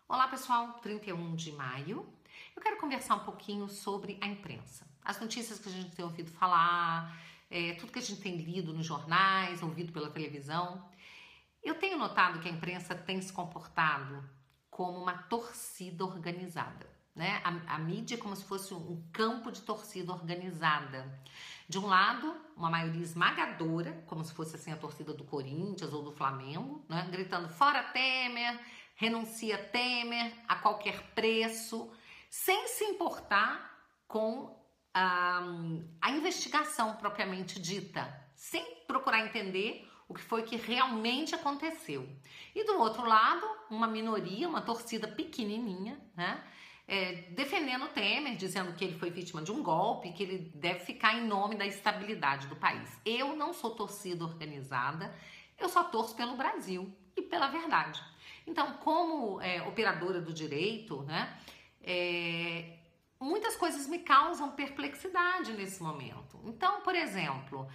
Olá pessoal, 31 de maio. Eu quero conversar um pouquinho sobre a imprensa. As notícias que a gente tem ouvido falar, tudo que a gente tem lido nos jornais, ouvido pela televisão. Eu tenho notado que a imprensa tem se comportado como uma torcida organizada, né? A mídia é como se fosse um campo de torcida organizada. De um lado, uma maioria esmagadora, como se fosse assim a torcida do Corinthians ou do Flamengo, né? Gritando fora Temer, renuncia Temer a qualquer preço, sem se importar com a investigação propriamente dita, sem procurar entender o que foi que realmente aconteceu. E do outro lado, uma minoria, uma torcida pequenininha, né? Defendendo o Temer, dizendo que ele foi vítima de um golpe, que ele deve ficar em nome da estabilidade do país. Eu não sou torcida organizada, eu só torço pelo Brasil e pela verdade. Então, como operadora do direito, né, muitas coisas me causam perplexidade nesse momento. Então, por exemplo,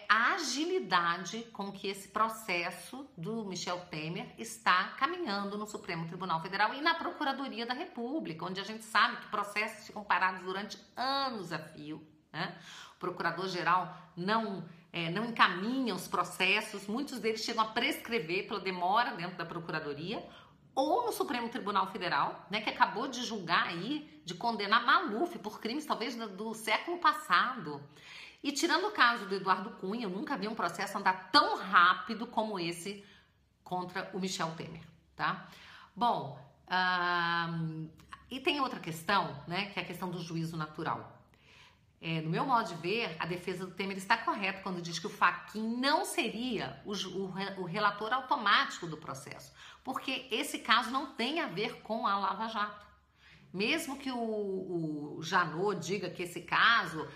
a agilidade com que esse processo do Michel Temer está caminhando no Supremo Tribunal Federal e na Procuradoria da República, onde a gente sabe que processos ficam parados durante anos a fio, né? O Procurador-Geral não encaminha os processos, muitos deles chegam a prescrever pela demora dentro da Procuradoria, ou no Supremo Tribunal Federal, né, que acabou de julgar aí, de condenar Maluf por crimes talvez do século passado. E tirando o caso do Eduardo Cunha, eu nunca vi um processo andar tão rápido como esse contra o Michel Temer, tá? Bom, e tem outra questão, né, que é a questão do juízo natural. No meu modo de ver, a defesa do Temer está correta quando diz que o Fachin não seria o relator automático do processo, porque esse caso não tem a ver com a Lava Jato. Mesmo que o Janot diga que esse caso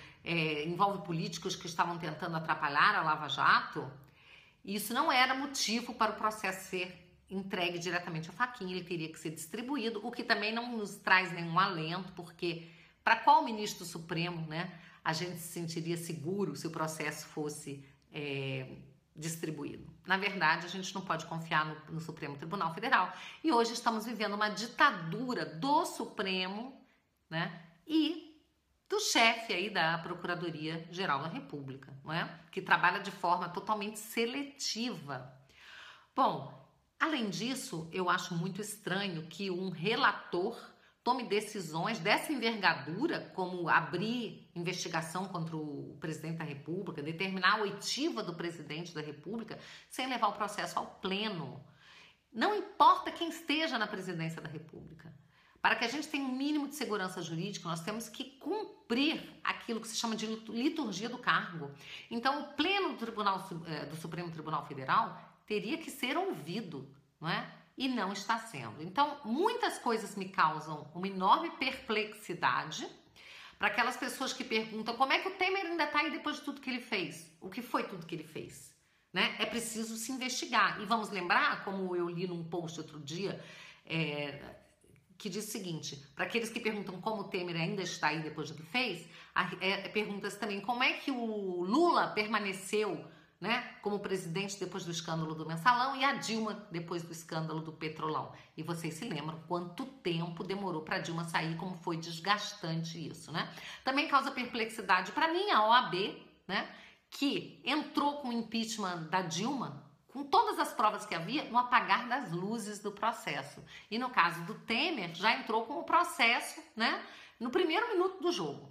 envolve políticos que estavam tentando atrapalhar a Lava Jato, isso não era motivo para o processo ser entregue diretamente ao Fachin, ele teria que ser distribuído, o que também não nos traz nenhum alento, porque para qual ministro supremo, né, a gente se sentiria seguro se o processo fosse distribuído? Na verdade, a gente não pode confiar no Supremo Tribunal Federal. E hoje estamos vivendo uma ditadura do Supremo, né, e do chefe aí da Procuradoria-Geral da República, não é? Que trabalha de forma totalmente seletiva. Bom, além disso, eu acho muito estranho que um relator tome decisões dessa envergadura, como abrir investigação contra o presidente da República, determinar a oitiva do presidente da República, sem levar o processo ao pleno. Não importa quem esteja na presidência da República. Para que a gente tenha um mínimo de segurança jurídica, nós temos que cumprir aquilo que se chama de liturgia do cargo. Então, o pleno do Supremo Tribunal Federal teria que ser ouvido, não é? E não está sendo. Então, muitas coisas me causam uma enorme perplexidade para aquelas pessoas que perguntam como é que o Temer ainda está aí depois de tudo que ele fez. O que foi tudo que ele fez? Né? É preciso se investigar. E vamos lembrar, como eu li num post outro dia, que diz o seguinte, para aqueles que perguntam como o Temer ainda está aí depois do que fez, pergunta-se também como é que o Lula permaneceu, né, como presidente depois do escândalo do Mensalão e a Dilma depois do escândalo do Petrolão. E vocês se lembram quanto tempo demorou para a Dilma sair, como foi desgastante isso, né? Também causa perplexidade para mim a OAB, né, que entrou com o impeachment da Dilma, com todas as provas que havia, no apagar das luzes do processo. E no caso do Temer, já entrou com o processo, né, no primeiro minuto do jogo.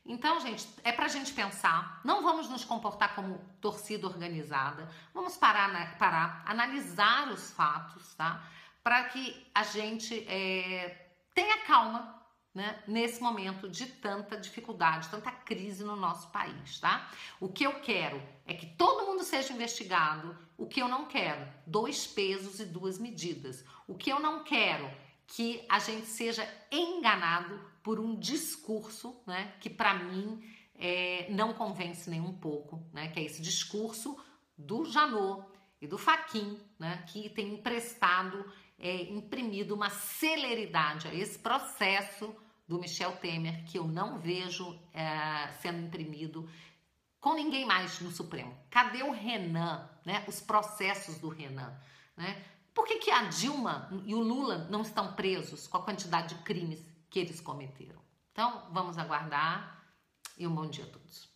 Então, gente, é pra gente pensar, não vamos nos comportar como torcida organizada, vamos parar, analisar os fatos, tá? Para que a gente tenha calma, né, nesse momento de tanta dificuldade, tanta crise no nosso país, tá? O que eu quero é que todo mundo seja investigado, o que eu não quero, 2 pesos e 2 medidas. O que eu não quero, que a gente seja enganado por um discurso, né, que para mim não convence nem um pouco, né, que é esse discurso do Janot e do Fachin, né, que tem imprimido uma celeridade a esse processo do Michel Temer, que eu não vejo sendo imprimido com ninguém mais no Supremo. Cadê o Renan, né, os processos do Renan, né? Por que a Dilma e o Lula não estão presos com a quantidade de crimes que eles cometeram? Então, vamos aguardar e um bom dia a todos.